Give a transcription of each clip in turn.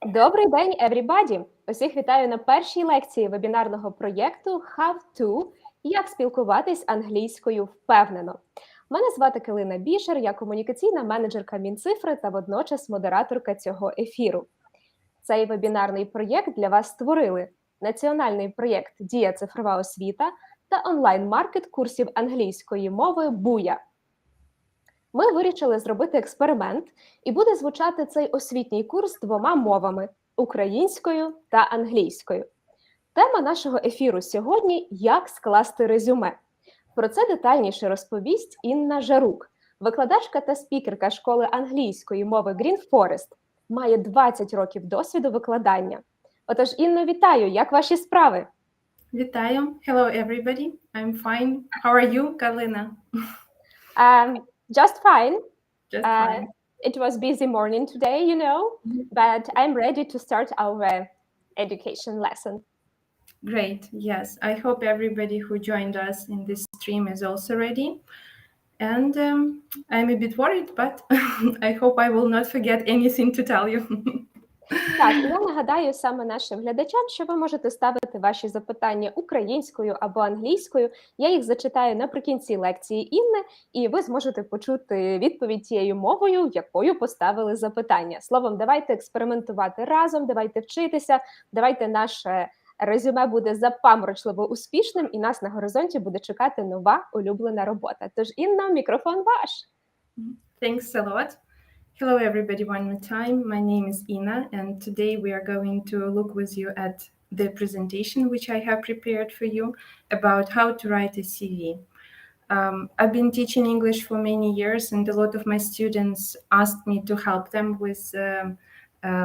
Добрий день, everybody! Усіх вітаю на першій лекції вебінарного проєкту How to – як спілкуватись англійською впевнено. Мене звати Калина Бішер, я комунікаційна менеджерка Мінцифри та водночас модераторка цього ефіру. Цей вебінарний проєкт для вас створили національний проєкт «Дія цифрова освіта» та онлайн-маркет курсів англійської мови «Буя». Ми вирішили зробити експеримент, і буде звучати цей освітній курс двома мовами – українською та англійською. Тема нашого ефіру сьогодні – «Як скласти резюме». Про це детальніше розповість Інна Жарук, викладачка та спікерка школи англійської мови Green Forest, має 20 років досвіду викладання. Отож, Інно, вітаю! Як ваші справи? Вітаю! Hello, everybody! I'm fine. How are you, Kalina? Just fine. Just fine. It was busy morning today, you know, but I'm ready to start our education lesson. Great. Yes. I hope everybody who joined us in this stream is also ready. And I'm a bit worried, but I hope I will not forget anything to tell you. Так, і я нагадаю саме нашим глядачам, що ви можете ставити ваші запитання українською або англійською. Я їх зачитаю наприкінці лекції Інни, і ви зможете почути відповідь тією мовою, якою поставили запитання. Словом, давайте експериментувати разом, давайте вчитися, давайте наше резюме буде запаморочливо успішним, і нас на горизонті буде чекати нова улюблена робота. Тож, Інна, мікрофон ваш. Thanks a lot. Hello, everybody, one more time. My name is Inna, and today we are going to look with you at the presentation which I have prepared for you about how to write a CV. I've been teaching English for many years, and a lot of my students asked me to help them with,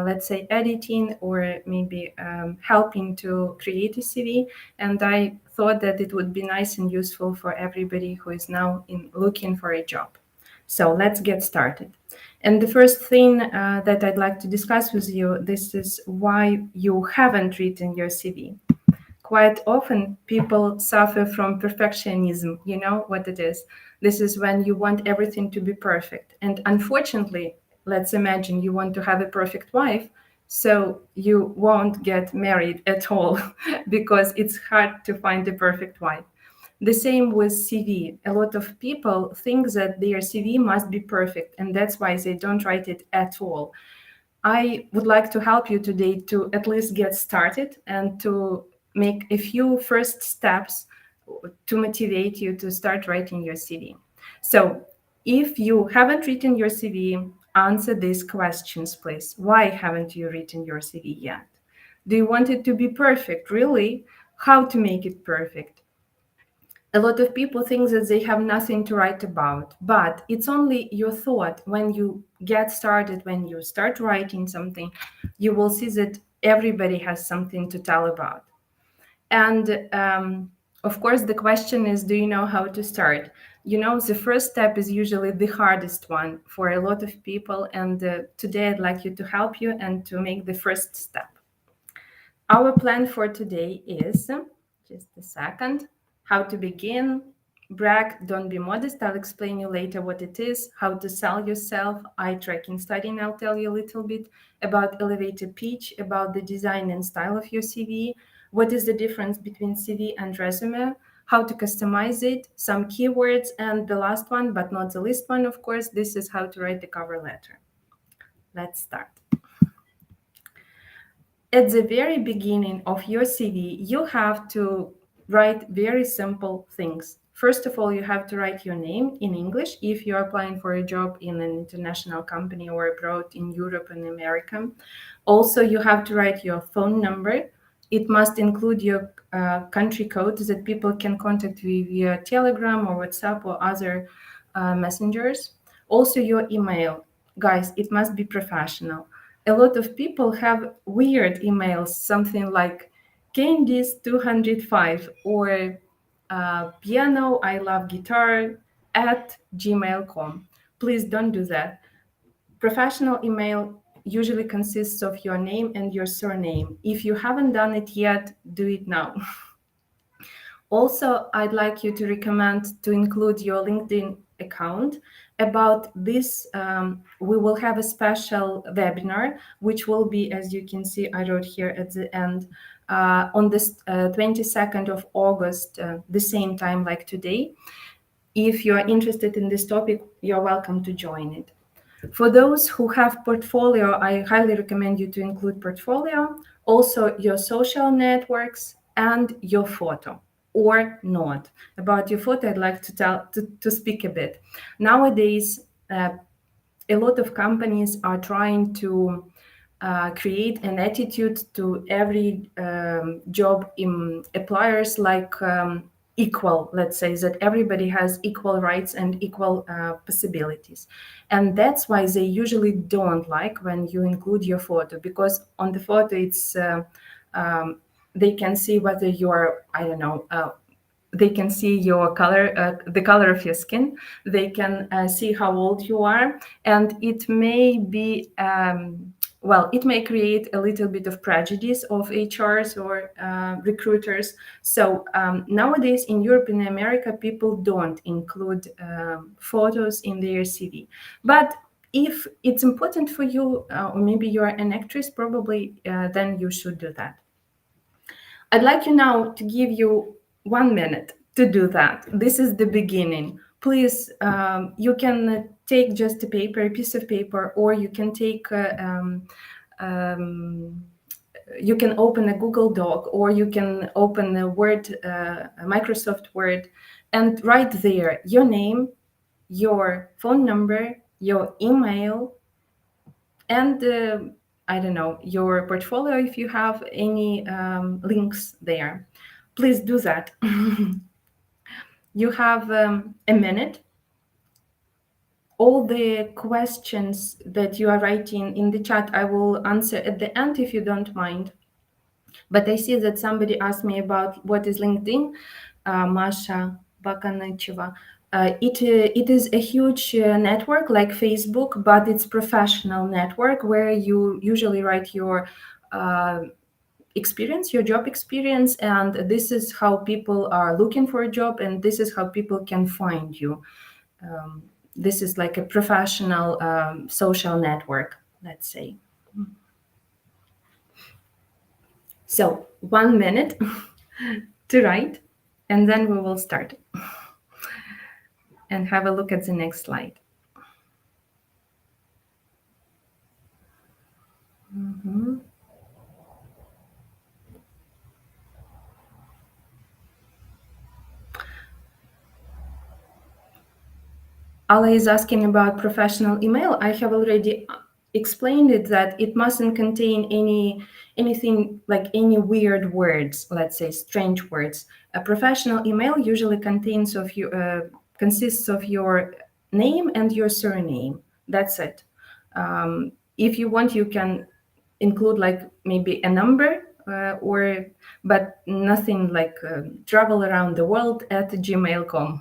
let's say, editing or maybe helping to create a CV. And I thought that it would be nice and useful for everybody who is now looking for a job. So let's get started. And the first thing that I'd like to discuss with you, this is why you haven't written your CV. Quite often people suffer from perfectionism. You know what it is. This is when you want everything to be perfect. And unfortunately, let's imagine you want to have a perfect wife, so you won't get married at all because it's hard to find a perfect wife. The same with CV. A lot of people think that their CV must be perfect, and that's why they don't write it at all. I would like to help you today to at least get started and to make a few first steps to motivate you to start writing your CV. So, if you haven't written your CV, answer these questions, please. Why haven't you written your CV yet? Do you want it to be perfect? Really? How to make it perfect? A lot of people think that they have nothing to write about, but it's only your thought. When you get started, when you start writing something, you will see that everybody has something to tell about. And of course, the question is, do you know how to start? You know, the first step is usually the hardest one for a lot of people. And today I'd like you to help you and to make the first step. Our plan for today is, just a second, how to begin, brag, don't be modest. I'll explain you later what it is, how to sell yourself, eye tracking studying. I'll tell you a little bit about elevator pitch, about the design and style of your CV, what is the difference between CV and resume, how to customize it, some keywords, and the last one, but not the least one, of course, this is how to write the cover letter. Let's start. At the very beginning of your CV, you have to write very simple things. First of all, you have to write your name in English if you're applying for a job in an international company or abroad in Europe and America. Also, you have to write your phone number. It must include your country code so that people can contact you via Telegram or WhatsApp or other messengers. Also, your email. Guys, it must be professional. A lot of people have weird emails, something like Candice 205 or piano I love guitar @gmail.com. Please don't do that. Professional email usually consists of your name and your surname. If you haven't done it yet, do it now. Also, I'd like you to recommend to include your LinkedIn account. About this, we will have a special webinar, which will be, as you can see, I wrote here at the end, on this 22nd of August, the same time like today. If you are interested in this topic, you're welcome to join it. For those who have portfolio, I highly recommend you to include portfolio, also your social networks and your photo, or not. About your photo, I'd like to speak a bit. Nowadays, a lot of companies are trying to create an attitude to every job appliers like equal, let's say, that everybody has equal rights and equal possibilities. And that's why they usually don't like when you include your photo, because on the photo it's they can see whether you're, I don't know, they can see your color, the color of your skin. They can see how old you are, and it may be well, it may create a little bit of prejudice of HRs or recruiters. So nowadays in Europe and America, people don't include photos in their CV. But if it's important for you, or maybe you're an actress, probably then you should do that. I'd like you now to give you 1 minute to do that. This is the beginning. Please, you can take just a piece of paper, or you can take, you can open a Google Doc, or you can open a Word, Microsoft Word, and write there your name, your phone number, your email, and I don't know, your portfolio if you have any links there. Please do that. You have a minute. All the questions that you are writing in the chat, I will answer at the end if you don't mind. But I see that somebody asked me about what is LinkedIn. Masha Bakanecheva. It is a huge network like Facebook, but it's professional network where you usually write your experience, your job experience, and this is how people are looking for a job, and this is how people can find you. This is like a professional social network, let's say. So 1 minute to write, and then we will start and have a look at the next slide. Allah is asking about professional email. I have already explained it, that it mustn't contain anything like any weird words, let's say strange words. A professional email usually consists of your name and your surname. That's it. If you want, you can include like maybe a number, but nothing like travel around the world at gmail.com.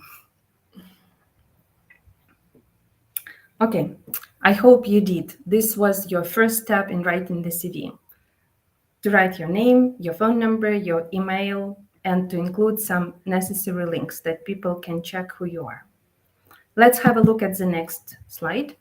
Okay, I hope you did. This was your first step in writing the CV. To write your name, your phone number, your email, and to include some necessary links that people can check who you are. Let's have a look at the next slide.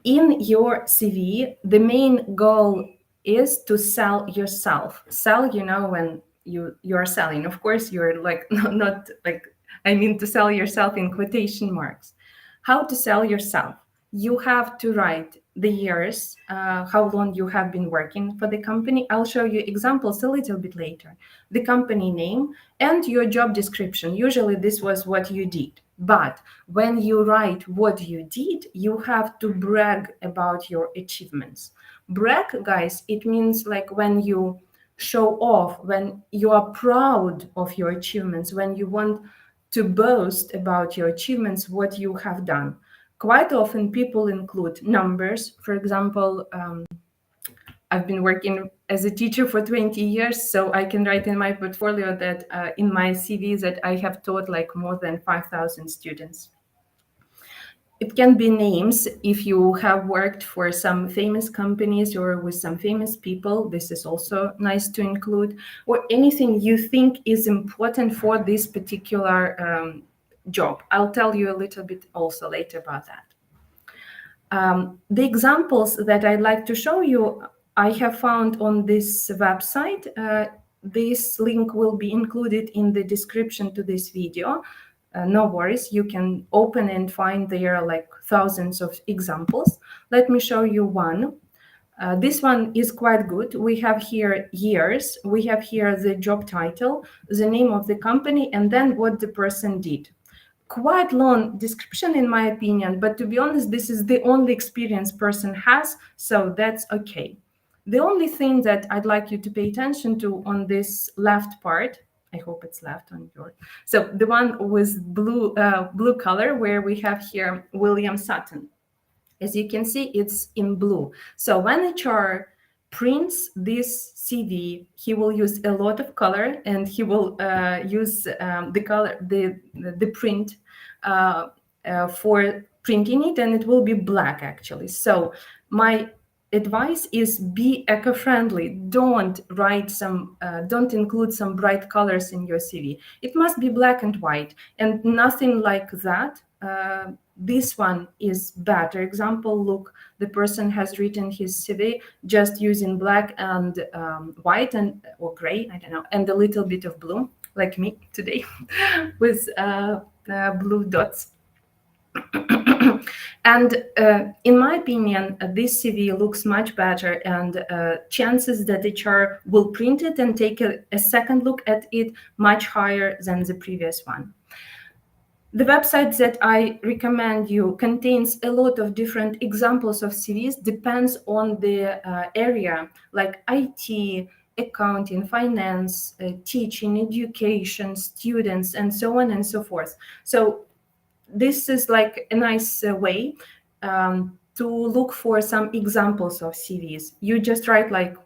In your CV, the main goal is to sell yourself. Sell, you know, when you are selling. Of course, you're like, not like, I mean to sell yourself in quotation marks. How to sell yourself? You have to write the years, how long you have been working for the company. I'll show you examples a little bit later. The company name and your job description. Usually this was what you did. But when you write what you did, you have to brag about your achievements. Brag, guys, it means like when you show off, when you are proud of your achievements, when you want to boast about your achievements, what you have done. Quite often people include numbers. For example, I've been working as a teacher for 20 years, so I can write in my portfolio that in my CV that I have taught like more than 5,000 students. It can be names. If you have worked for some famous companies or with some famous people, this is also nice to include, or anything you think is important for this particular job. I'll tell you a little bit also later about that. The examples that I'd like to show you, I have found on this website. This link will be included in the description to this video. No worries, you can open and find there like thousands of examples. Let me show you one. This one is quite good. We have here years, we have here the job title, the name of the company, and then what the person did. Quite long description in my opinion, but to be honest, this is the only experience person has, so that's okay. The only thing that I'd like you to pay attention to on this left part, I hope it's left on your, so the one with blue color where we have here William Sutton. As you can see, it's in blue. So when HR prints this CV, he will use a lot of color, and he will use the color, the print for printing it, and it will be black actually. So my advice is be eco-friendly. Don't write some, don't include some bright colors in your CV. It must be black and white, and nothing like that. This one is better example. Look, the person has written his CV just using black and white and or gray, I don't know, and a little bit of blue, like me today, with blue dots. And in my opinion, this CV looks much better, and chances that HR will print it and take a second look at it much higher than the previous one. The website that I recommend you contains a lot of different examples of CVs, depends on the area, like IT, accounting, finance, teaching, education, students, and so on and so forth. So this is like a nice way to look for some examples of CVs. You just write like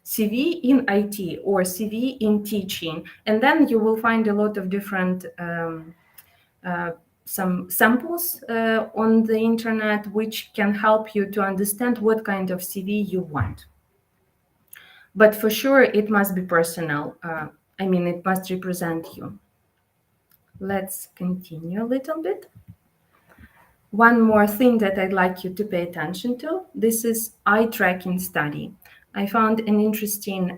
CV in IT or CV in teaching, and then you will find a lot of different some samples on the internet, which can help you to understand what kind of CV you want. But for sure, it must be personal. I mean, it must represent you. Let's continue a little bit. One more thing that I'd like you to pay attention to, this is eye tracking study. I found an interesting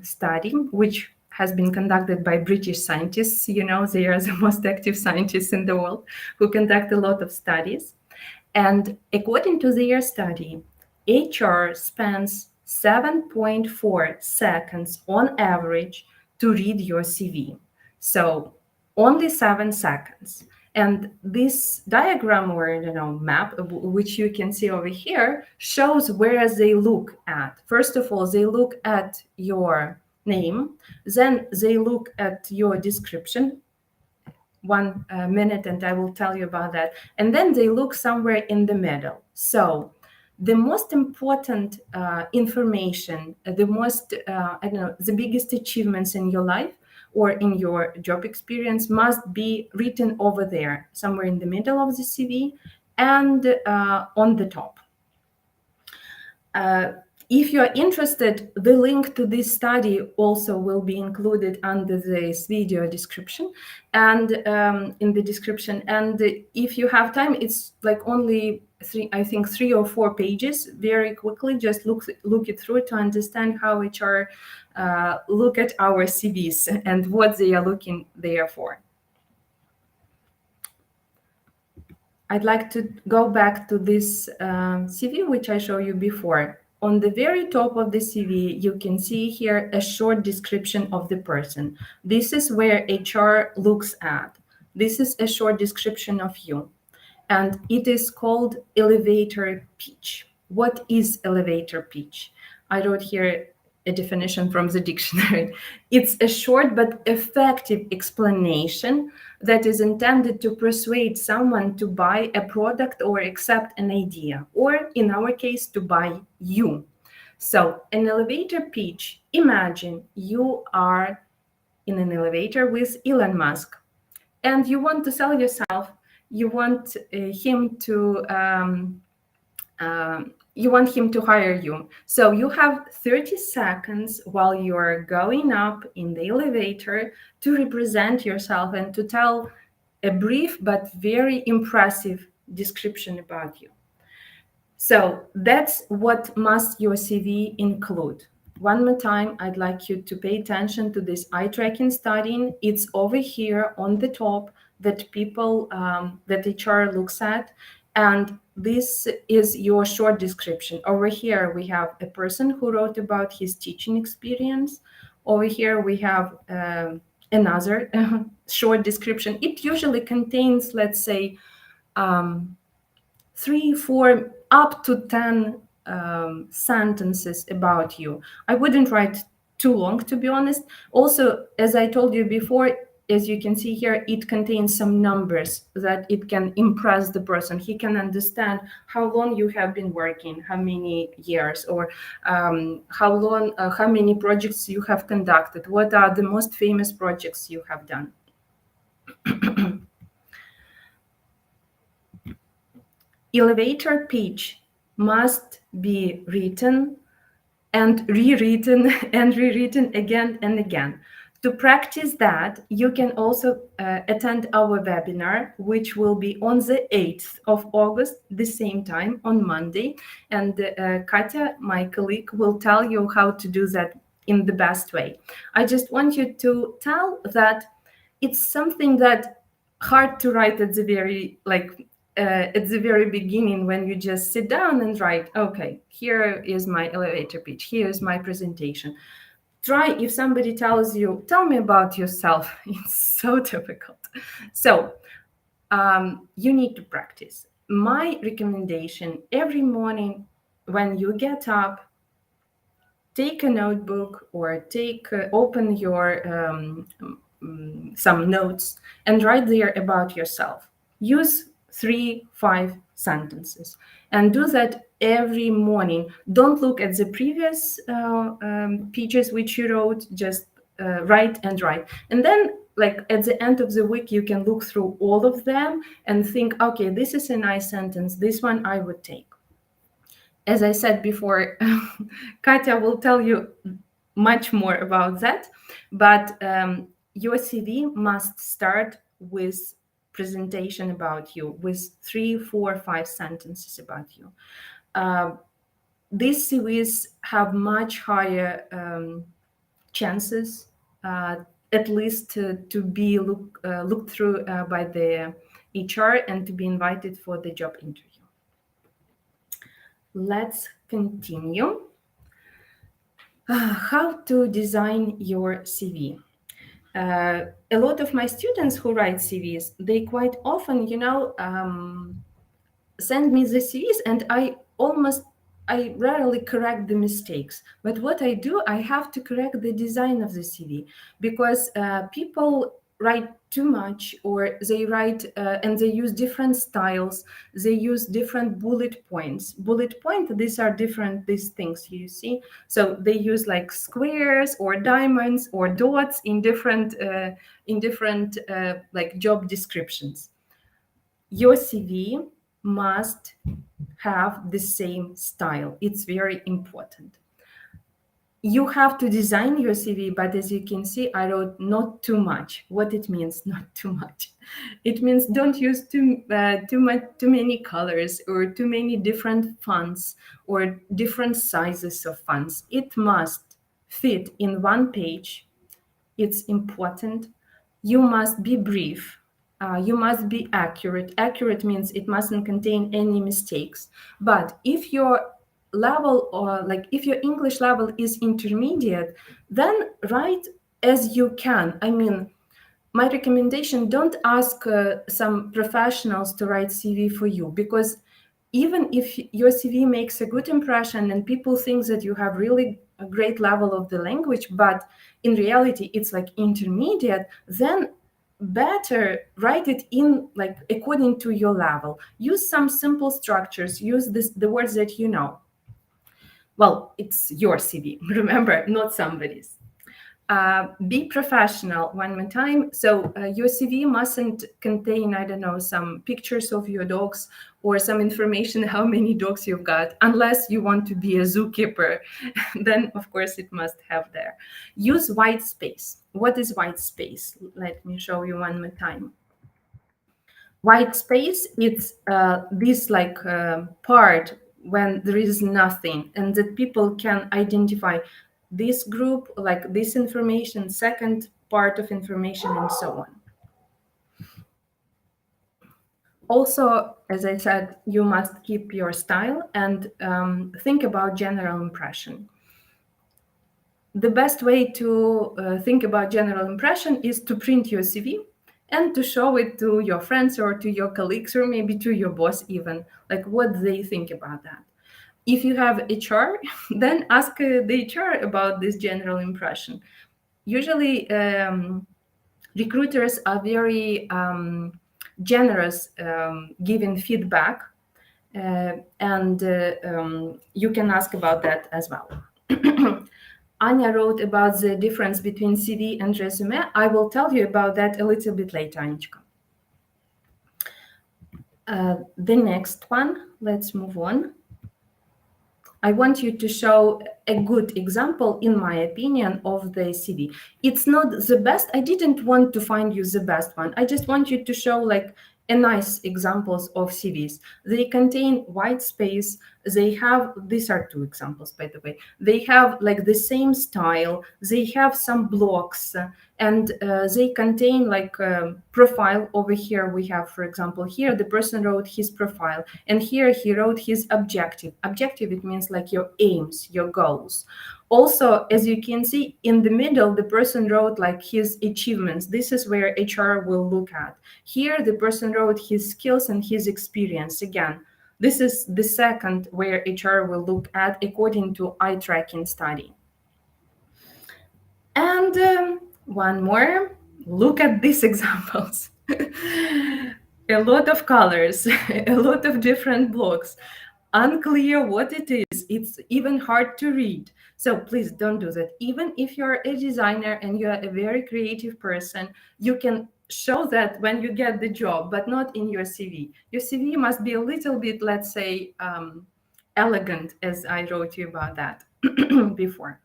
study, which has been conducted by British scientists. You know, they are the most active scientists in the world who conduct a lot of studies. And according to their study, HR spends 7.4 seconds on average to read your CV. So only 7 seconds. And this diagram or map, which you can see over here, shows where they look at. First of all, they look at your name, then they look at your description. 1 minute and I will tell you about that. And then they look somewhere in the middle. So the most important information, the most, the biggest achievements in your life or in your job experience must be written over there, somewhere in the middle of the CV and on the top. If you are interested, the link to this study also will be included under this video description and in the description. And if you have time, it's like only 3 or 4 pages. Very quickly, just look it through to understand how HR look at our CVs and what they are looking there for. I'd like to go back to this CV, which I showed you before. On the very top of the CV, you can see here a short description of the person. This is where HR looks at. This is a short description of you. And it is called elevator pitch. What is elevator pitch? I wrote here a definition from the dictionary. It's a short but effective explanation that is intended to persuade someone to buy a product or accept an idea, or in our case, to buy you. So an elevator pitch, imagine you are in an elevator with Elon Musk and you want to sell yourself. You want him to hire you. So you have 30 seconds while you're going up in the elevator to represent yourself and to tell a brief but very impressive description about you. So that's what must your CV include. One more time, I'd like you to pay attention to this eye tracking studying. It's over here on the top that people, that HR looks at. And this is your short description. Over here, we have a person who wrote about his teaching experience. Over here, we have another short description. It usually contains, let's say, 3, 4, up to 10 sentences about you. I wouldn't write too long, to be honest. Also, as I told you before, as you can see here, it contains some numbers that it can impress the person. He can understand how long you have been working, how many years, or how many projects you have conducted, what are the most famous projects you have done. Elevator pitch must be written and rewritten and rewritten again and again. To practice that, you can also attend our webinar, which will be on the 8th of August, the same time, on Monday. And Katya, my colleague, will tell you how to do that in the best way. I just want you to tell that it's something that hard to write at the very, at the very beginning, when you just sit down and write, okay, here is my elevator pitch, here is my presentation. Try, if somebody tells you, tell me about yourself, it's so difficult. So you need to practice. My recommendation, every morning when you get up, take a notebook or open your some notes and write there about yourself. Use 3-5 sentences and do that every morning. Don't look at the previous pages which you wrote, just write and write. And then, like, at the end of the week, you can look through all of them and think, okay, this is a nice sentence, this one I would take. As I said before, Katya will tell you much more about that, but your CV must start with presentation about you, with 3, 4, 5 sentences about you. These CVs have much higher chances, at least to be looked through by the HR and to be invited for the job interview. Let's continue. How to design your CV. A lot of my students who write CVs, they quite often, send me the CVs, and I rarely correct the mistakes. But what I do, I have to correct the design of the CV, because people write too much, or they write and they use different styles. They use different bullet points. Bullet point, these are different, these things you see. So they use like squares or diamonds or dots in different like job descriptions. Your CV must have the same style. It's very important. You have to design your CV, but as you can see, I wrote not too much. What it means, not too much? It means don't use too many colors or too many different fonts or different sizes of fonts. It must fit in one page. It's important. You must be brief. You must be accurate. Accurate means it mustn't contain any mistakes. But if your level, or like if your English level is intermediate, then write as you can. I mean, my recommendation, don't ask some professionals to write CV for you, because even if your CV makes a good impression and people think that you have really a great level of the language, but in reality it's like intermediate, then better write it in like according to your level. Use some simple structures. Use the words that you know. Well, it's your CV, remember, not somebody's. Be professional, one more time. So your CV mustn't contain, I don't know, some pictures of your dogs or some information how many dogs you've got, unless you want to be a zookeeper. Then, of course, it must have there. Use white space. What is white space? Let me show you one more time. White space, it's this like part when there is nothing, and that people can identify this group, like this information, second part of information, and so on. Also, as I said, you must keep your style and think about general impression. The best way to think about general impression is to print your CV and to show it to your friends or to your colleagues or maybe to your boss even, like what they think about that. If you have HR, then ask the HR about this general impression. Usually, recruiters are very generous giving feedback, and you can ask about that as well. Anya wrote about the difference between CV and resume. I will tell you about that a little bit later, Anichka. The next one, let's move on. I want you to show a good example, in my opinion, of the CV. It's not the best. I didn't want to find you the best one. I just want you to show like a nice examples of CVs. They contain white space. They have, these are two examples, by the way. They have like the same style. They have some blocks, and they contain like a profile. Over here we have, for example, here the person wrote his profile, and here he wrote his objective. Objective, it means like your aims, your goals. Also, as you can see, in the middle, the person wrote like his achievements. This is where HR will look at. Here, the person wrote his skills and his experience. Again, this is the second where HR will look at according to eye tracking study. And one more, look at these examples. A lot of colors, a lot of different blocks. Unclear what it is. It's even hard to read. So please don't do that. Even if you're a designer and you're a very creative person, you can show that when you get the job, but not in your CV. Your CV must be a little bit, let's say, elegant, as I wrote you about that before.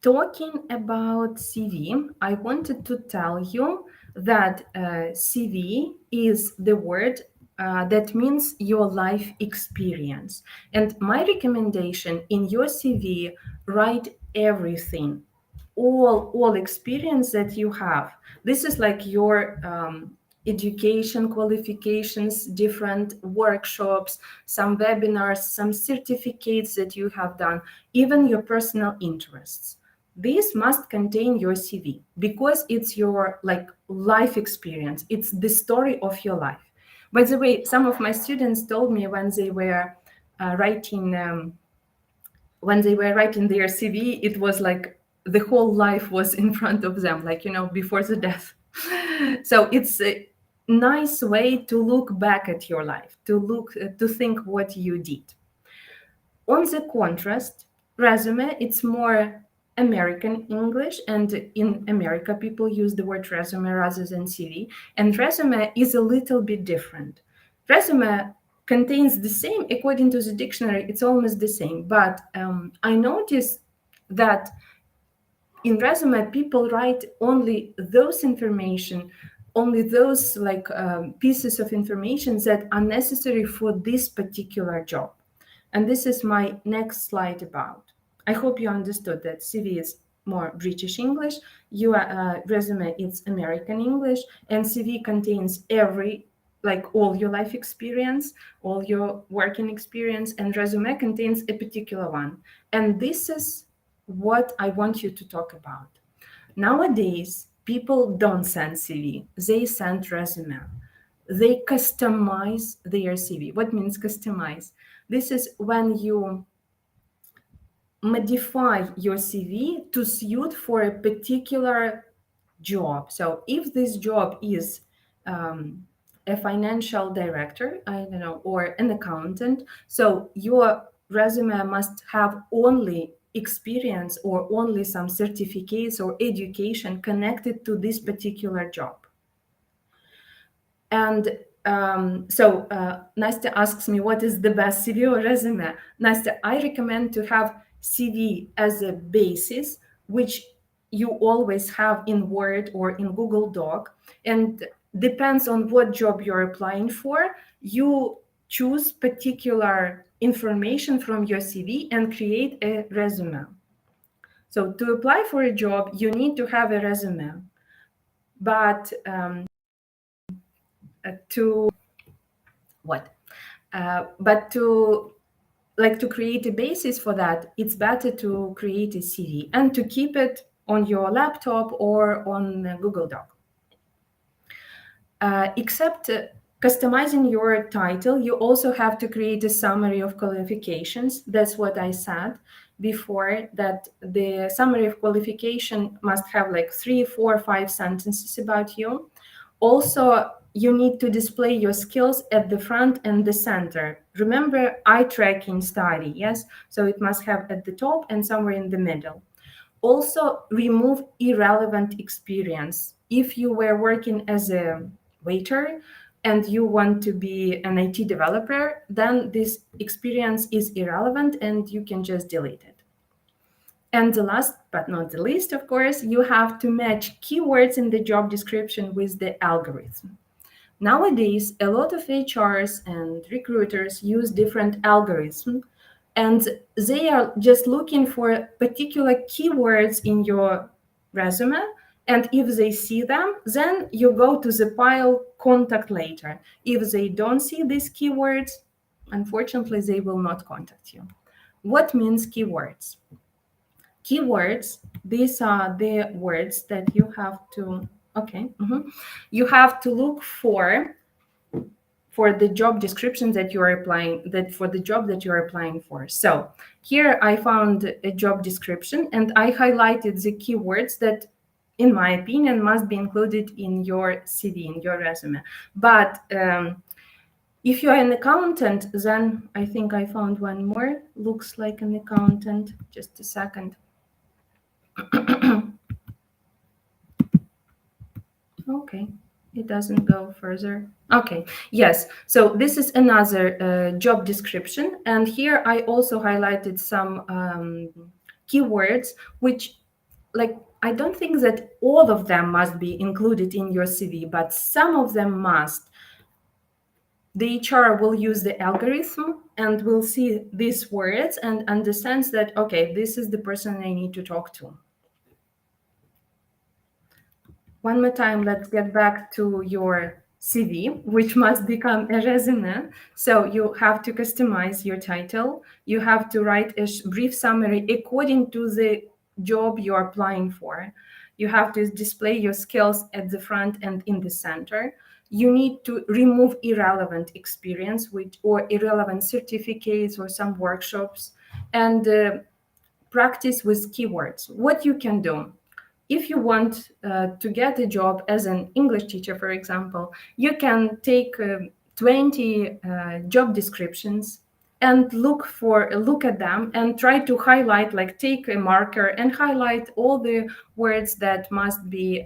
Talking about CV, I wanted to tell you that CV is the word that means your life experience. And my recommendation, in your CV, write everything, all experience that you have. This is like your education, qualifications, different workshops, some webinars, some certificates that you have done, even your personal interests. This must contain your CV because it's your like life experience. It's the story of your life. By the way, some of my students told me when they were writing their CV, it was like the whole life was in front of them, like, you know, before the death. So it's a nice way to look back at your life, to think what you did. On the contrast, resume, it's more American English, and in America, people use the word resume rather than CV, and resume is a little bit different. Resume contains the same, according to the dictionary, it's almost the same, but I noticed that in resume, people write only those information, only those like pieces of information that are necessary for this particular job. And this is my next slide about. I hope you understood that CV is more British English, your resume is American English, and CV contains all your life experience, all your working experience, and resume contains a particular one. And this is what I want you to talk about. Nowadays, people don't send CV, they send resume. They customize their CV. What means customize? This is when you modify your CV to suit for a particular job. So if this job is a financial director, I don't know, or an accountant, so your resume must have only experience or only some certificates or education connected to this particular job. And so Nastya asks me, what is the best CV or resume? Nastya, I recommend to have CV as a basis, which you always have in Word or in Google Doc. And depends on what job you're applying for. You choose particular information from your CV and create a resume. So to apply for a job, you need to have a resume. But to create a basis for that, it's better to create a CV and to keep it on your laptop or on Google Doc. Except customizing your title, you also have to create a summary of qualifications. That's what I said before, that the summary of qualification must have like 3, 4, 5 sentences about you. Also, you need to display your skills at the front and the center. Remember, eye tracking study, yes? So it must have at the top and somewhere in the middle. Also, remove irrelevant experience. If you were working as a waiter and you want to be an IT developer, then this experience is irrelevant and you can just delete it. And the last but not the least, of course, you have to match keywords in the job description with the algorithm. Nowadays, a lot of HRs and recruiters use different algorithms, and they are just looking for particular keywords in your resume. And if they see them, then you go to the pile contact later. If they don't see these keywords, unfortunately, they will not contact you. What means keywords? Keywords, these are the words that you have to, you have to look for the job description that you are applying, for the job that you are applying for. So here I found a job description and I highlighted the keywords that, in my opinion, must be included in your CV, in your resume. But if you are an accountant, then I think I found one more, looks like an accountant. Just a second. Okay, it doesn't go further. Okay, yes, so this is another job description. And here I also highlighted some keywords, which, like, I don't think that all of them must be included in your CV, but some of them must. The HR will use the algorithm and will see these words and understands that, okay, this is the person I need to talk to. One more time, let's get back to your CV, which must become a resume. So you have to customize your title. You have to write a brief summary according to the job you're applying for. You have to display your skills at the front and in the center. You need to remove irrelevant experience or irrelevant certificates or some workshops, and practice with keywords. What you can do, if you want to get a job as an English teacher, for example, you can take 20 job descriptions and look at them and try to highlight, like take a marker and highlight all the words that must be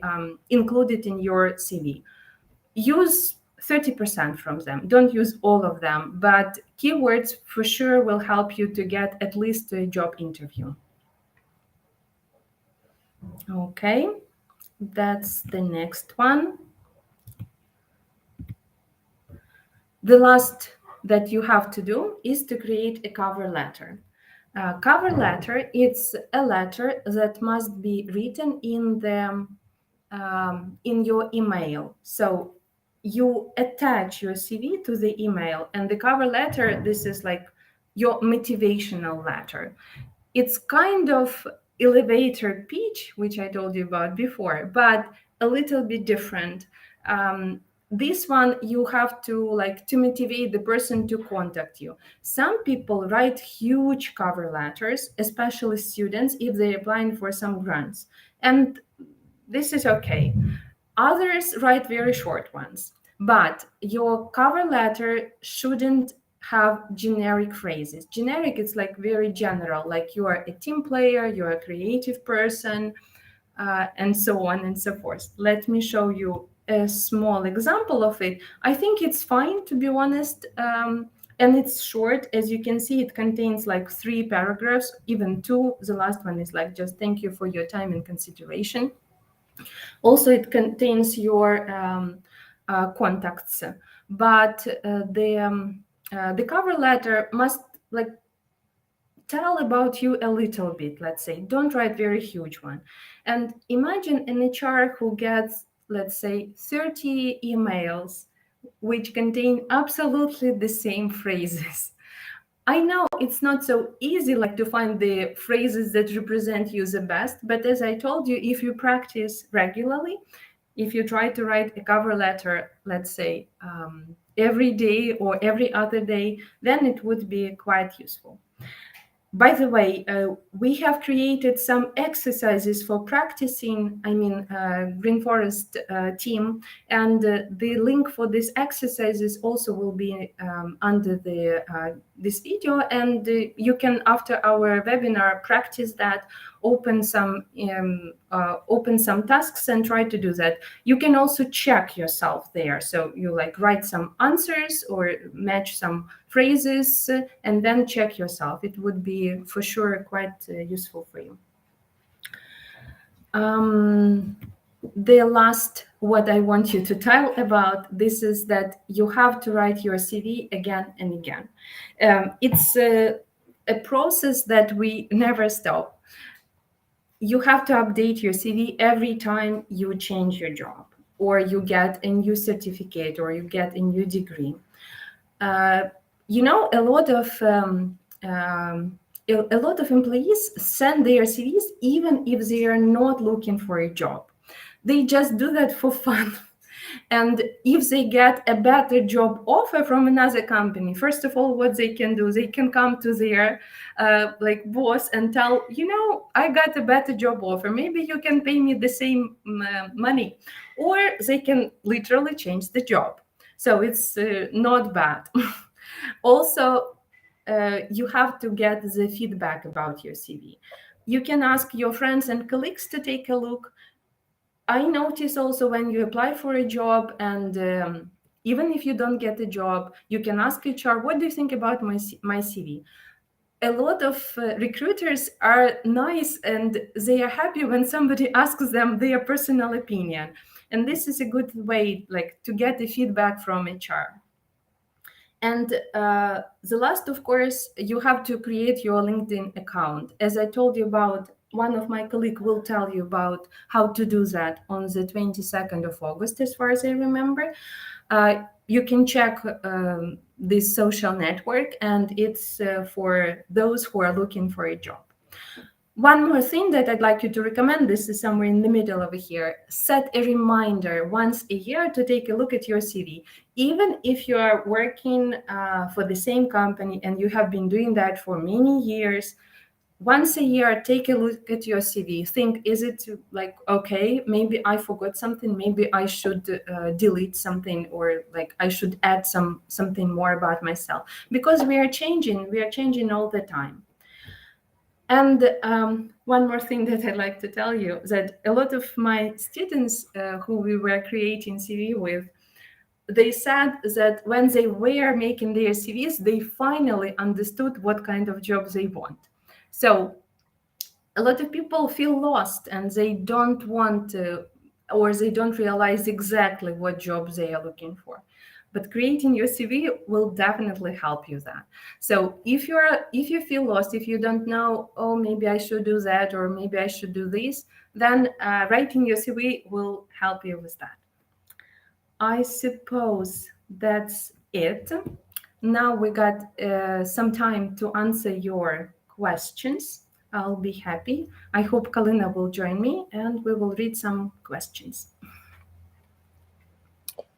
included in your CV. Use 30% from them. Don't use all of them, but keywords for sure will help you to get at least a job interview. Okay, that's the next one. The last that you have to do is to create a cover letter. Cover letter, it's a letter that must be written in your email. So you attach your CV to the email, and the cover letter, this is like your motivational letter. It's kind of elevator pitch, which I told you about before, but a little bit different. This one, you have to motivate the person to contact you. Some people write huge cover letters, especially students, if they're applying for some grants. And this is okay. Others write very short ones. But your cover letter shouldn't have generic phrases. Generic, it's like very general, like you are a team player, you're a creative person, and so on and so forth. Let me show you a small example of it. I think it's fine, to be honest, and it's short. As you can see, it contains like 3 paragraphs, even 2. The last one is like, just thank you for your time and consideration. Also, it contains your contacts, but the cover letter must tell about you a little bit, let's say. Don't write very huge one. And imagine an HR who gets, let's say, 30 emails which contain absolutely the same phrases. I know it's not so easy to find the phrases that represent you the best, but as I told you, if you practice regularly, if you try to write a cover letter, let's say, every day or every other day, then it would be quite useful. By the way, we have created some exercises for practicing, Green Forest team, and the link for these exercises also will be under this video, and you can, after our webinar, practice that, open some tasks and try to do that. You can also check yourself there, so you write some answers or match some phrases and then check yourself. It would be for sure quite useful for you. The last what I want you to tell about this is that you have to write your CV again and again. It's a process that we never stop. You have to update your CV every time you change your job, or you get a new certificate, or you get a new degree. A lot of employees send their CVs even if they are not looking for a job. They just do that for fun. And if they get a better job offer from another company, first of all, what they can do, they can come to their boss and tell, I got a better job offer. Maybe you can pay me the same money. Or they can literally change the job. So it's not bad. Also, you have to get the feedback about your CV. You can ask your friends and colleagues to take a look. I notice also when you apply for a job, and even if you don't get a job, you can ask HR, what do you think about my CV? A lot of recruiters are nice and they are happy when somebody asks them their personal opinion. And this is a good way to get the feedback from HR. And the last, of course, you have to create your LinkedIn account. As I told you about, one of my colleagues will tell you about how to do that on the 22nd of August, as far as I remember. You can check this social network, and it's for those who are looking for a job. One more thing that I'd like you to recommend, this is somewhere in the middle over here, set a reminder once a year to take a look at your CV. Even if you are working for the same company and you have been doing that for many years, once a year, take a look at your CV. Think, is it okay, maybe I forgot something, maybe I should delete something, or I should add something more about myself. Because we are changing all the time. And one more thing that I'd like to tell you, that a lot of my students who we were creating CV with, they said that when they were making their CVs, they finally understood what kind of job they want. So a lot of people feel lost and they don't want to, or they don't realize exactly what job they are looking for. But creating your CV will definitely help you that. So if you feel lost, if you don't know, oh, maybe I should do that, or maybe I should do this, then writing your CV will help you with that. I suppose that's it. Now we got some time to answer your questions. I'll be happy. I hope Kalina will join me and we will read some questions.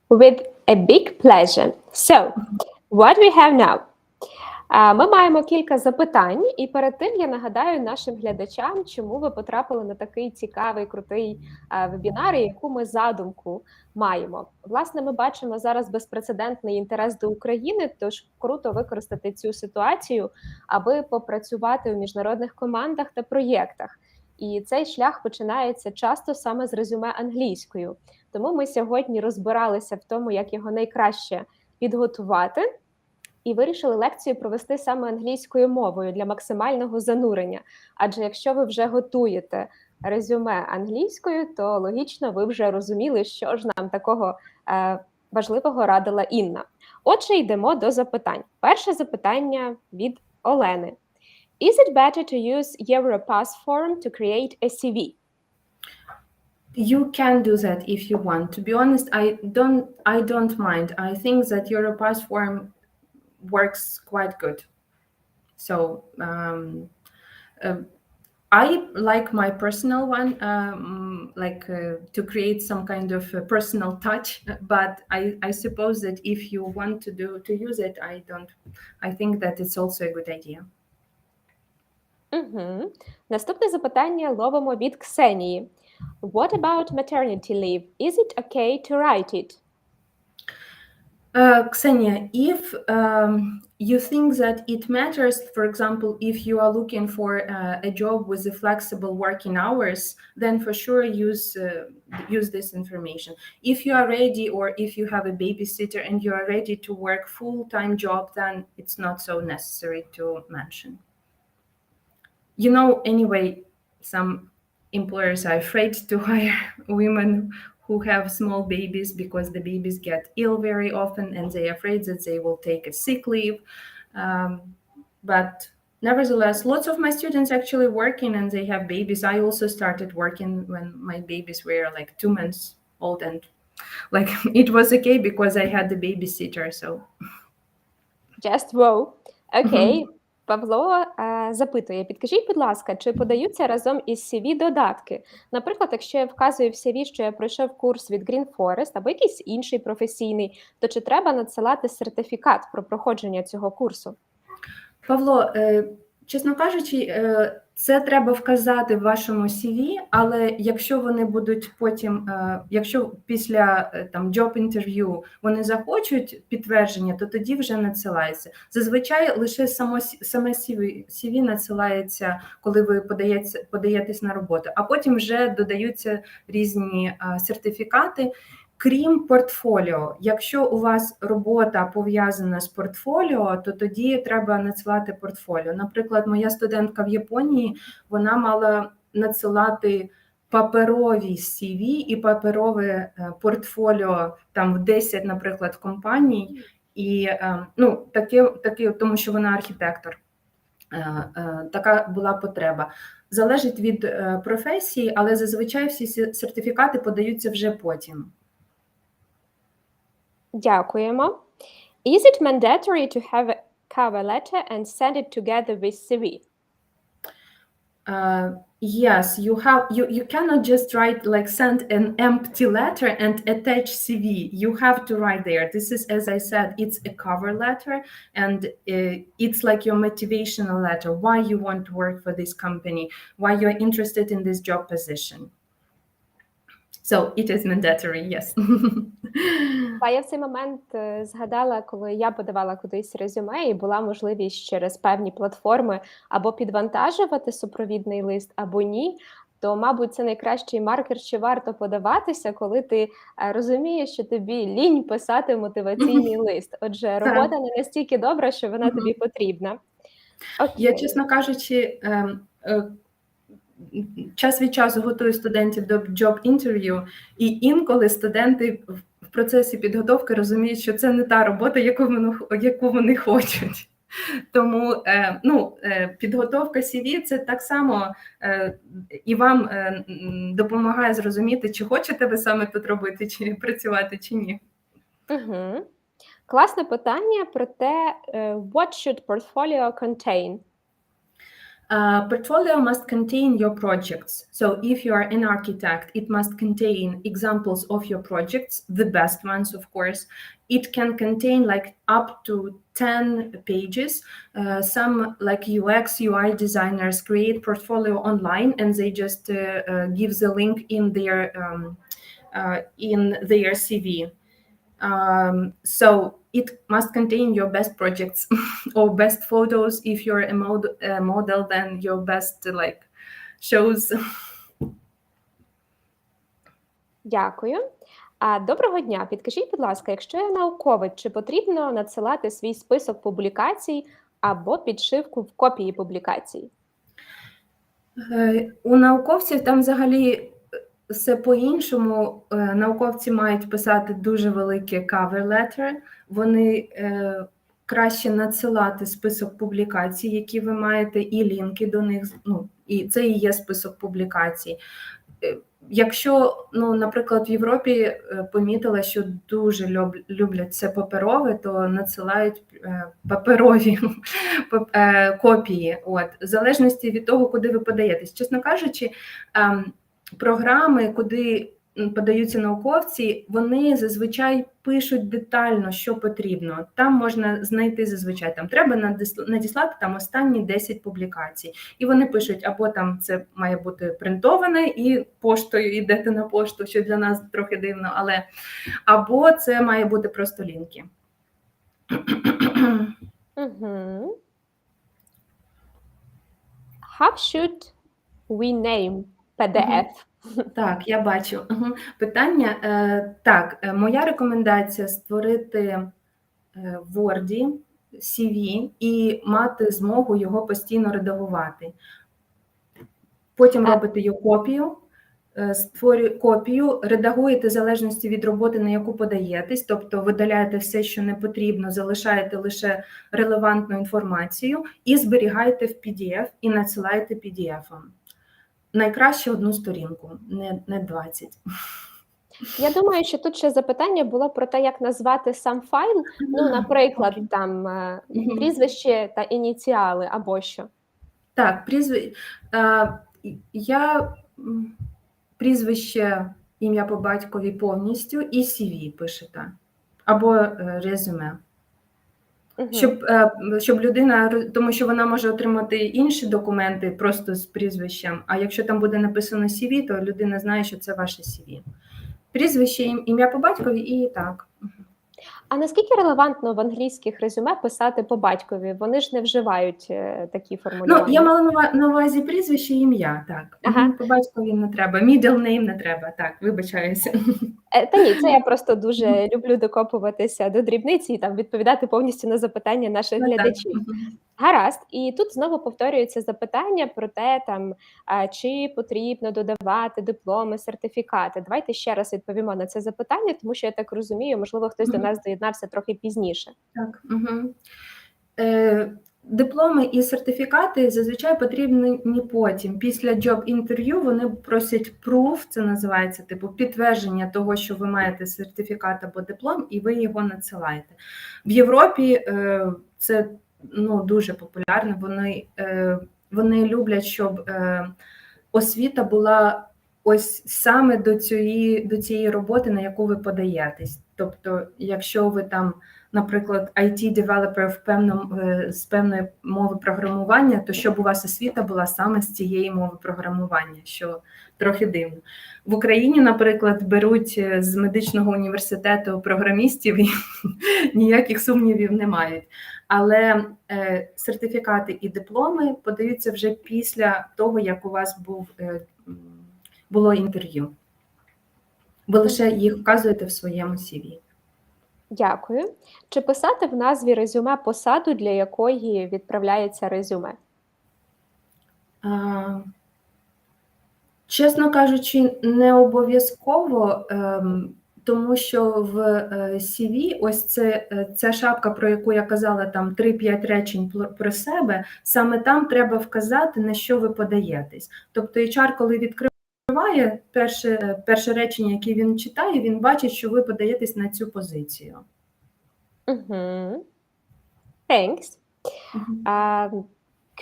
With a big pleasure. So, what we have now? Ми маємо кілька запитань, і перед тим я нагадаю нашим глядачам, чому ви потрапили на такий цікавий, крутий вебінар, і яку ми задумку маємо. Власне, ми бачимо зараз безпрецедентний інтерес до України, тож круто використати цю ситуацію, аби попрацювати у міжнародних командах та проєктах. І цей шлях починається часто саме з резюме англійською. Тому ми сьогодні розбиралися в тому, як його найкраще підготувати, і вирішили лекцію провести саме англійською мовою для максимального занурення. Адже якщо ви вже готуєте резюме англійською, то логічно ви вже розуміли, що ж нам такого важливого радила Інна. Отже, йдемо до запитань. Перше запитання від Олени. Is it better to use Europass form to create a CV? You can do that if you want. To be honest, I don't mind. I think that Europass form works quite good. So I like my personal one, to create some kind of personal touch. But I suppose that if you want to use it, I think that it's also a good idea. Наступне запитання ловимо від Ксенії. What about maternity leave? Is it okay to write it? Ksenia, if you think that it matters, for example, if you are looking for a job with the flexible working hours, then for sure use this information. If you are ready, or if you have a babysitter and you are ready to work full-time job, then it's not so necessary to mention. You know, anyway, some employers are afraid to hire women who have small babies because the babies get ill very often and they're afraid that they will take a sick leave. But nevertheless, lots of my students actually working and they have babies. I also started working when my babies were like 2 months old, and like it was okay because I had the babysitter. So Just wow. Окей. Павло запитує, підкажіть, будь ласка, чи подаються разом із CV додатки? Наприклад, якщо я вказую в CV, що я пройшов курс від Green Forest або якийсь інший професійний, то чи треба надсилати сертифікат про проходження цього курсу? Павло, чесно кажучи, це треба вказати в вашому CV, але якщо вони будуть потім, якщо після там job interview вони захочуть підтвердження, то тоді вже надсилається. Зазвичай лише саме CV надсилається, коли ви подаєтесь на роботу, а потім вже додаються різні сертифікати. Крім портфоліо, якщо у вас робота пов'язана з портфоліо, то тоді треба надсилати портфоліо. Наприклад, моя студентка в Японії, вона мала надсилати паперові CV і паперове портфоліо там в 10, наприклад, компаній, і таке, тому що вона архітектор. Така була потреба. Залежить від професії, але зазвичай всі сертифікати подаються вже потім. Дякуємо. Is it mandatory to have a cover letter and send it together with CV? Yes, you cannot just write send an empty letter and attach CV. You have to write there. This is, as I said, it's a cover letter, and it's like your motivational letter, why you want to work for this company, why you're interested in this job position. So it is mandatory, yes. Я в цей момент згадала, коли я подавала кудись резюме, і була можливість через певні платформи або підвантажувати супровідний лист, або ні, то, мабуть, це найкращий маркер, чи варто подаватися, коли ти розумієш, що тобі лінь писати мотиваційний лист. Отже, робота не настільки добра, що вона тобі потрібна. Окей. Я, чесно кажучи, час від часу готую студентів до job-інтерв'ю, і інколи студенти в процесі підготовки розуміють, що це не та робота, яку вони хочуть. Тому підготовка CV – це так само і вам допомагає зрозуміти, чи хочете ви саме тут робити, чи працювати, чи ні. Угу. Класне питання про те, what should portfolio contain? Portfolio must contain your projects. So if you are an architect, it must contain examples of your projects, the best ones, of course. It can contain up to 10 pages. Some UX, UI designers create portfolio online and they just give the link in their CV. So it must contain your best projects or best photos. If you're a model, then your best shows. Дякую. Доброго дня. Підкажіть, будь ласка, якщо я науковець, чи потрібно надсилати свій список публікацій або підшивку в копії публікацій? У науковців там взагалі все по-іншому. Науковці мають писати дуже великі cover letter, вони краще надсилати список публікацій, які ви маєте, і лінки до них, ну, і це і є список публікацій. Якщо, ну, наприклад, в Європі помітила, що дуже люблять все паперове, то надсилають паперові копії. От. В залежності від того, куди ви подаєтесь. Чесно кажучи, програми, куди подаються науковці, вони зазвичай пишуть детально, що потрібно. Там можна знайти зазвичай, там треба надіслати там останні 10 публікацій. І вони пишуть, або там це має бути принтоване і поштою йдете на пошту, що для нас трохи дивно, але або це має бути просто лінки. How should we name PDF? Так, я бачу. Питання. Так, моя рекомендація створити в Word CV і мати змогу його постійно редагувати. Потім робите його копію, копію, редагуєте в залежності від роботи, на яку подаєтесь, тобто видаляєте все, що не потрібно, залишаєте лише релевантну інформацію і зберігаєте в PDF і надсилаєте PDF-ом. Найкраще одну сторінку, не 20. Я думаю, що тут ще запитання було про те, як назвати сам файл. Ну, наприклад, там прізвище та ініціали або що. Так, прізвище, ім'я по батькові повністю і CV пишете, або резюме. Щоб людина, тому що вона може отримати інші документи просто з прізвищем, а якщо там буде написано CV, то людина знає, що це ваше CV. Прізвище, ім'я по батькові і так. А наскільки релевантно в англійських резюме писати по батькові? Вони ж не вживають такі формулювання. Ну, я мала на увазі прізвище і ім'я, так. По батькові не треба, middle name не треба, так, вибачаюся. Та ні, це я просто дуже люблю докопуватися до дрібниці і там відповідати повністю на запитання наших глядачів. Гаразд, і тут знову повторюється запитання про те, там, чи потрібно додавати дипломи, сертифікати. Давайте ще раз відповімо на це запитання, тому що я так розумію, можливо, хтось до нас доєднався трохи пізніше. Так, дипломи і сертифікати зазвичай потрібні потім. Після job-інтерв'ю вони просять proof, це називається, типу підтвердження того, що ви маєте сертифікат або диплом, і ви його надсилаєте. В Європі це дуже популярно, вони люблять, щоб освіта була ось саме до цієї роботи, на яку ви подаєтесь. Тобто, якщо ви там, наприклад, IT-девелопер з певної мови програмування, то щоб у вас освіта була саме з цієї мови програмування, що трохи дивно. В Україні, наприклад, беруть з медичного університету програмістів і ніяких сумнівів не мають. Але сертифікати і дипломи подаються вже після того, як у вас було інтерв'ю. Ви лише їх вказуєте в своєму CV. Дякую. Чи писати в назві резюме посаду, для якої відправляється резюме? Чесно кажучи, не обов'язково, тому що в CV ось ця шапка, про яку я казала, там 3-5 речень про себе, саме там треба вказати, на що ви подаєтесь. Тобто HR, коли відкриває перше речення, яке він читає, він бачить, що ви подаєтесь на цю позицію. Thanks.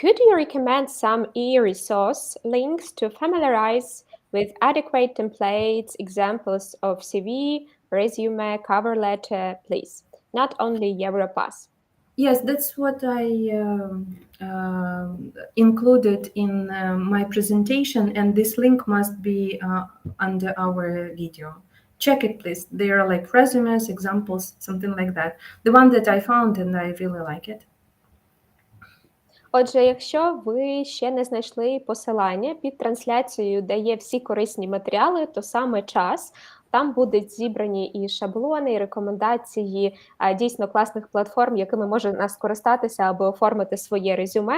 Could you recommend some e-resource links to familiarize with adequate templates, examples of CV, resume, cover letter, please? Not only Europass. Yes, that's what I included in my presentation, and this link must be under our video. Check it, please. They are like resumes, examples, something like that. The one that I found, and I really like it. Отже, якщо ви ще не знайшли посилання під трансляцією, де є всі корисні матеріали, то саме час. Там будуть зібрані і шаблони, і рекомендації дійсно класних платформ, якими можна скористатися, аби оформити своє резюме.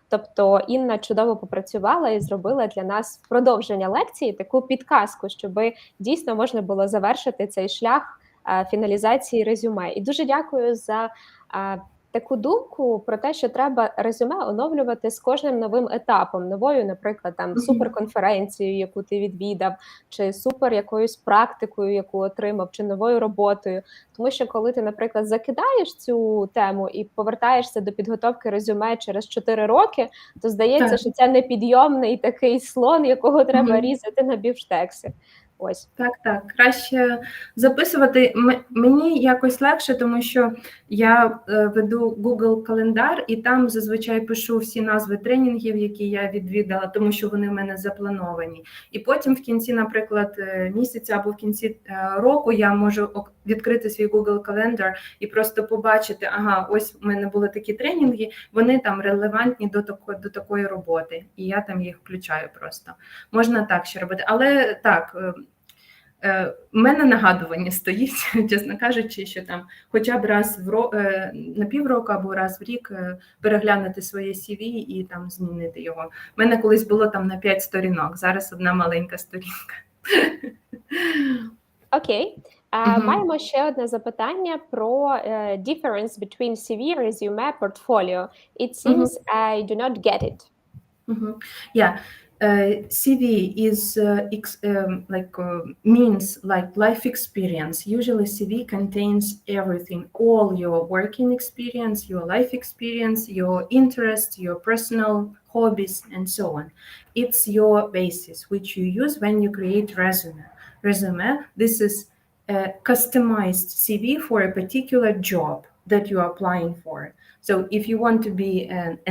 Тобто Інна чудово попрацювала і зробила для нас в продовження лекції таку підказку, щоб дійсно можна було завершити цей шлях фіналізації резюме. І дуже дякую за таку думку про те, що треба резюме оновлювати з кожним новим етапом, новою, наприклад, там суперконференцією, яку ти відвідав, чи супер якоюсь практикою, яку отримав, чи новою роботою. Тому що коли ти, наприклад, закидаєш цю тему і повертаєшся до підготовки резюме через 4 роки, то здається, що це непідйомний такий слон, якого треба різати на бівштекси. Ось. Так, краще записувати. Мені якось легше, тому що я веду Google календар, і там зазвичай пишу всі назви тренінгів, які я відвідала, тому що вони в мене заплановані. І потім в кінці, наприклад, місяця або в кінці року я можу відкрити свій Google календар і просто побачити, ага, ось у мене були такі тренінги, вони там релевантні до такої роботи, і я там їх включаю просто. Можна так ще робити, але так, у мене нагадування стоїть, чесно кажучи, що там хоча б раз на півроку або раз в рік переглянути своє CV і там змінити його. У мене колись було там на 5 сторінок, зараз одна маленька сторінка. Окей. Маємо ще одне запитання про difference between CV, resume, portfolio. It seems I do not get it. Yeah. CV is means like life experience. Usually CV contains everything, all your working experience, your life experience, your interests, your personal hobbies, and so on. It's your basis, which you use when you create resume. This is a customized CV for a particular job that you are applying for. So if you want to be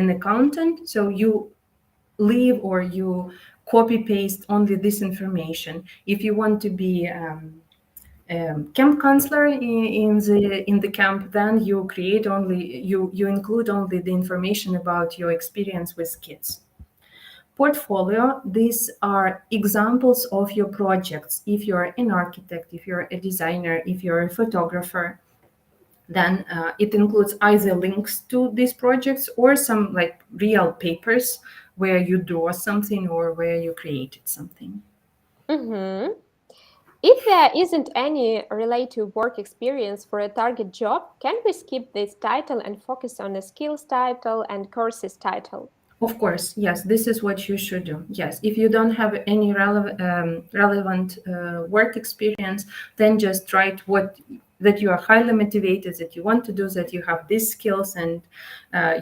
an accountant, so you leave or you copy paste only this information. If you want to be camp counselor in the camp, then you create only you include only the information about your experience with kids. Portfolio, these are examples of your projects. If you're an architect, if you're a designer, if you're a photographer, then it includes either links to these projects or some like real papers where you draw something or where you created something. If there isn't any related work experience for a target job, can we skip this title and focus on the skills title and courses title? Of course, yes, this is what you should do. Yes, if you don't have any relevant work experience, then just write that you are highly motivated, that you want to do, that you have these skills and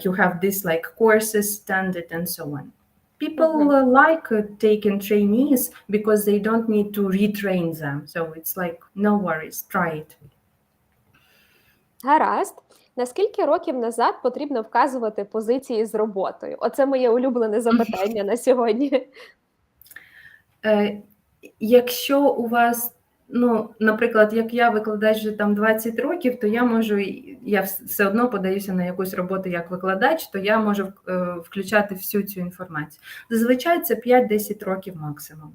you have this like courses, standard, and so on. People like taking trainees because they don't need to retrain them. So it's like, no worries, try it. Гаразд. Наскільки років назад потрібно вказувати позиції з роботою? Оце моє улюблене запитання на сьогодні. Якщо у вас, наприклад, як я викладач вже там 20 років, то я все одно подаюся на якусь роботу як викладач, то я можу включати всю цю інформацію. Зазвичай це 5-10 років максимум.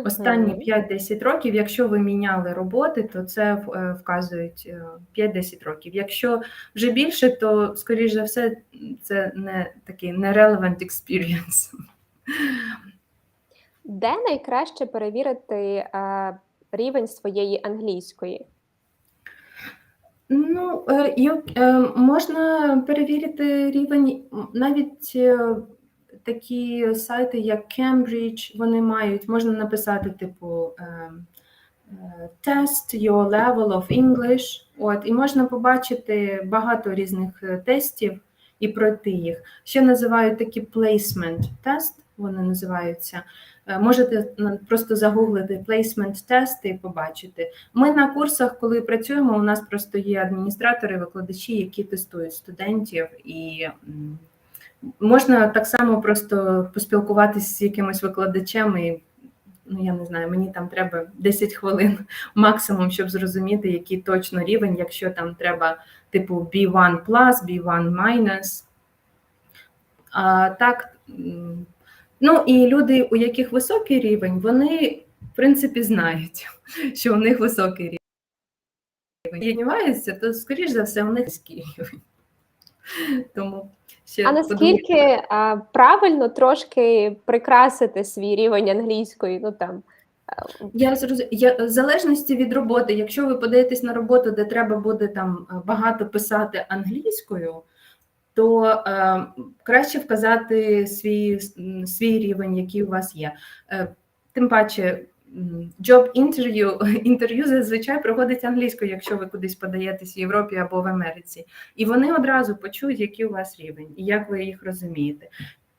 Останні 5-10 років, якщо ви міняли роботи, то це вказують 5-10 років. Якщо вже більше, то, скоріш за все, це не такий не relevant experience. Де найкраще перевірити рівень своєї англійської? Можна перевірити рівень навіть такі сайти, як Cambridge, вони мають, можна написати, типу, test your level of English, і можна побачити багато різних тестів і пройти їх. Ще називають такі placement test, вони називаються. Можете просто загуглити placement test і побачити. Ми на курсах, коли працюємо, у нас просто є адміністратори, викладачі, які тестують студентів, і можна так само просто поспілкуватися з якимось викладачем, і, я не знаю, мені там треба 10 хвилин максимум, щоб зрозуміти, який точно рівень, якщо там треба, типу, B1+, B1-. А так, і люди, у яких високий рівень, вони в принципі, знають, що у них високий рівень. Сумніваються, то, скоріш за все, у них низький рівень. Тому ще А наскільки правильно трошки прикрасити свій рівень англійської, ну там? В залежності від роботи, якщо ви подаєтесь на роботу, де треба буде там багато писати англійською, то краще вказати свій рівень, який у вас є. Тим паче, інтерв'ю зазвичай проходить англійською, якщо ви кудись подаєтесь в Європі або в Америці. І вони одразу почують, який у вас рівень, і як ви їх розумієте.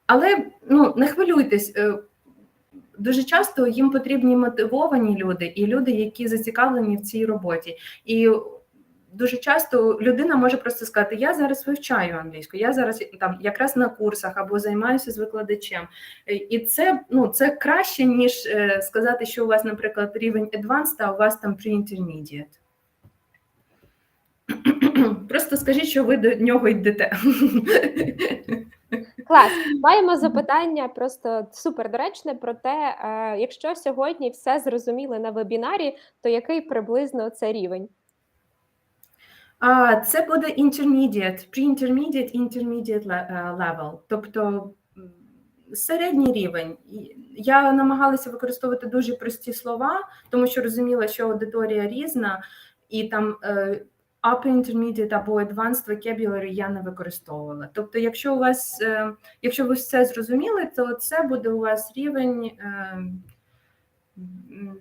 Але не хвилюйтесь, дуже часто їм потрібні мотивовані люди і люди, які зацікавлені в цій роботі. І дуже часто людина може просто сказати: я зараз вивчаю англійську, я зараз там якраз на курсах або займаюся з викладачем. І це краще, ніж сказати, що у вас, наприклад, рівень advanced, а у вас там pre-intermediate. Просто скажіть, що ви до нього йдете. Клас. Маємо запитання просто супердоречне про те, якщо сьогодні все зрозуміли на вебінарі, то який приблизно це рівень? Це буде intermediate, pre-intermediate level, тобто середній рівень. Я намагалася використовувати дуже прості слова, тому що розуміла, що аудиторія різна, і там upper intermediate або advanced vocabulary я не використовувала. Тобто, якщо ви все зрозуміли, то це буде у вас рівень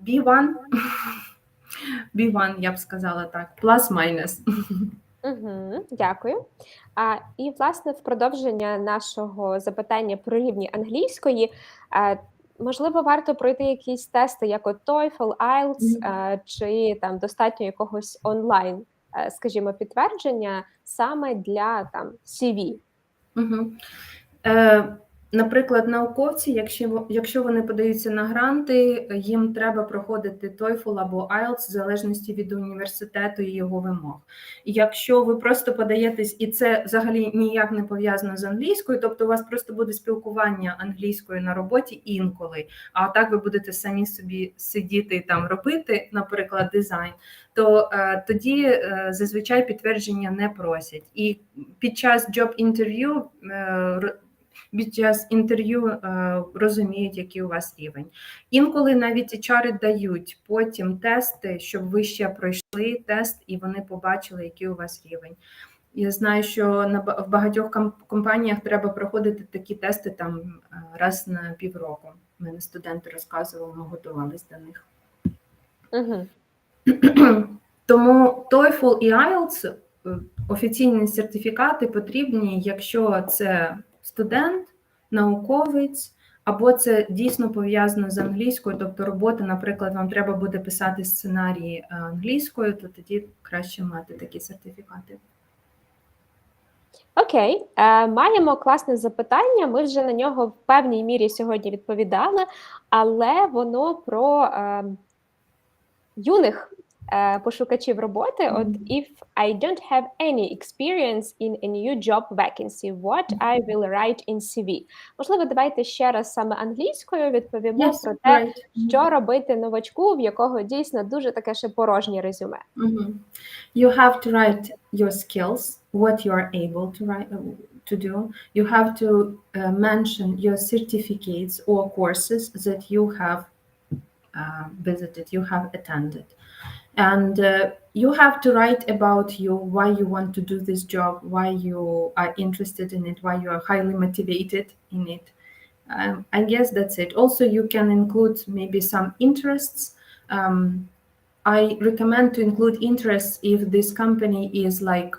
B1. B1, я б сказала так, plus-minus. Дякую. І, власне, в продовження нашого запитання про рівні англійської, можливо, варто пройти якісь тести, як от TOEFL, IELTS, чи там достатньо якогось онлайн, скажімо, підтвердження саме для там CV. Наприклад, науковці, якщо вони подаються на гранти, їм треба проходити TOEFL або IELTS в залежності від університету і його вимог. І якщо ви просто подаєтесь, і це взагалі ніяк не пов'язано з англійською, тобто у вас просто буде спілкування англійською на роботі інколи, а так ви будете самі собі сидіти і там робити, наприклад, дизайн, то тоді зазвичай підтвердження не просять. І під час інтерв'ю розуміють, який у вас рівень. Інколи навіть HR дають потім тести, щоб ви ще пройшли тест і вони побачили, який у вас рівень. Я знаю, що в багатьох компаніях треба проходити такі тести там раз на півроку. Мене студенти розказували, ми готувалися до них. Тому TOEFL і IELTS, офіційні сертифікати потрібні, якщо це студент, науковець, або це дійсно пов'язано з англійською, тобто робота, наприклад, вам треба буде писати сценарії англійською, то тоді краще мати такі сертифікати. Окей, маємо класне запитання, ми вже на нього в певній мірі сьогодні відповідали, але воно про юних пошукачів роботи. От if I don't have any experience in a new job vacancy, what I will write in CV? Можливо, давайте ще раз саме англійською відповімо про те, що робити новачку, в якого дійсно дуже таке ще порожнє резюме. You have to write your skills, what you are able to do. You have to mention your certificates or courses that you have visited, you have attended. And you have to write about you, why you want to do this job, why you are interested in it, why you are highly motivated in it. I guess that's it. Also, you can include maybe some interests. I recommend to include interests if this company is like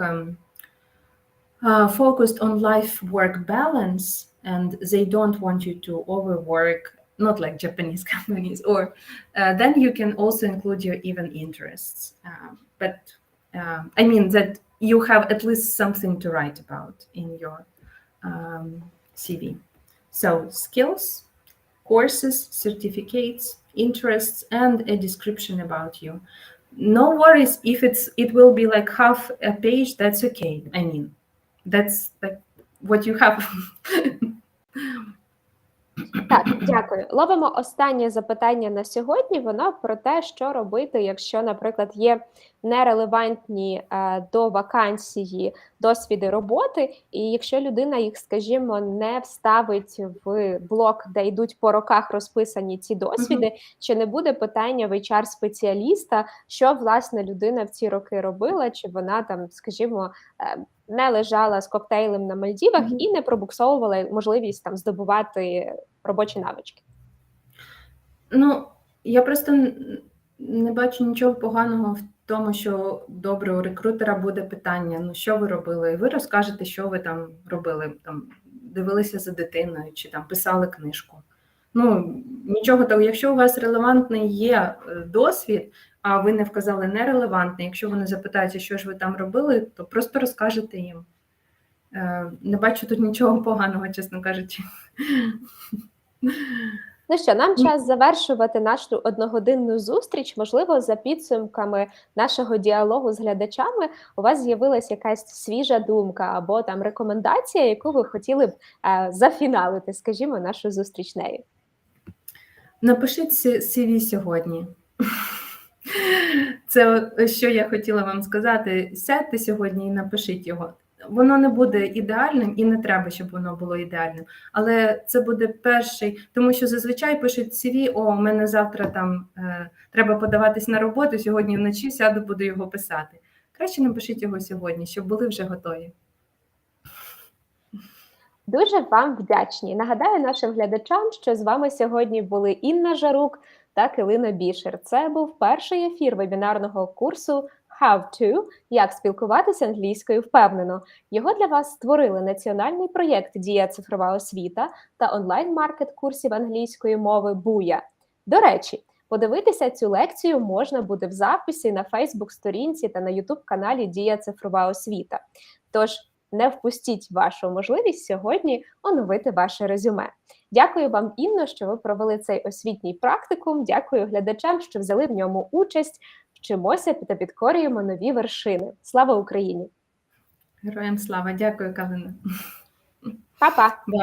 focused on life-work balance and they don't want you to overwork, not like Japanese companies, or then you can also include your even interests. But I mean that you have at least something to write about in your CV. So skills, courses, certificates, interests, and a description about you. No worries if it will be like half a page, that's okay. I mean, that's like what you have. Так, дякую. Ловимо останнє запитання на сьогодні. Воно про те, що робити, якщо, наприклад, є нерелевантні до вакансії досвіди роботи, і якщо людина їх, скажімо, не вставить в блок, де йдуть по роках розписані ці досвіди, чи не буде питання в HR-спеціаліста, що, власне, людина в ці роки робила, чи вона там, скажімо, не лежала з коктейлем на Мальдівах і не пробуксовувала можливість там здобувати робочі навички? Ну, я просто не бачу нічого поганого в тому, що добре, у рекрутера буде питання, ну, що ви робили? І ви розкажете, що ви там робили, там, дивилися за дитиною, чи там писали книжку. Ну, нічого того, якщо у вас релевантний є досвід, а ви не вказали нерелевантний, якщо вони запитаються, що ж ви там робили, то просто розкажете їм. Не бачу тут нічого поганого, чесно кажучи. Ну що, нам час завершувати нашу одногодинну зустріч. Можливо, за підсумками нашого діалогу з глядачами у вас з'явилась якась свіжа думка або там рекомендація, яку ви хотіли б зафіналити, скажімо, нашу зустріч нею. Напишіть CV сьогодні. Це що я хотіла вам сказати. Сядьте сьогодні і напишіть його. Воно не буде ідеальним і не треба, щоб воно було ідеальним. Але це буде перший, тому що зазвичай пишуть CV, у мене завтра там треба подаватись на роботу, сьогодні вночі сяду, буду його писати. Краще напишіть його сьогодні, щоб були вже готові. Дуже вам вдячні. Нагадаю нашим глядачам, що з вами сьогодні були Інна Жарук та Килина Бішер. Це був перший ефір вебінарного курсу How to – як спілкуватися англійською впевнено. Його для вас створили національний проєкт «Дія цифрова освіта» та онлайн-маркет курсів англійської мови «Буя». До речі, подивитися цю лекцію можна буде в записі на Фейсбук-сторінці та на Ютуб-каналі «Дія цифрова освіта». Тож, не впустіть вашу можливість сьогодні оновити ваше резюме. Дякую вам, Інно, що ви провели цей освітній практикум. Дякую глядачам, що взяли в ньому участь. Вчимося та підкорюємо нові вершини. Слава Україні! Героям слава! Дякую, Калина. Па-па! Bye.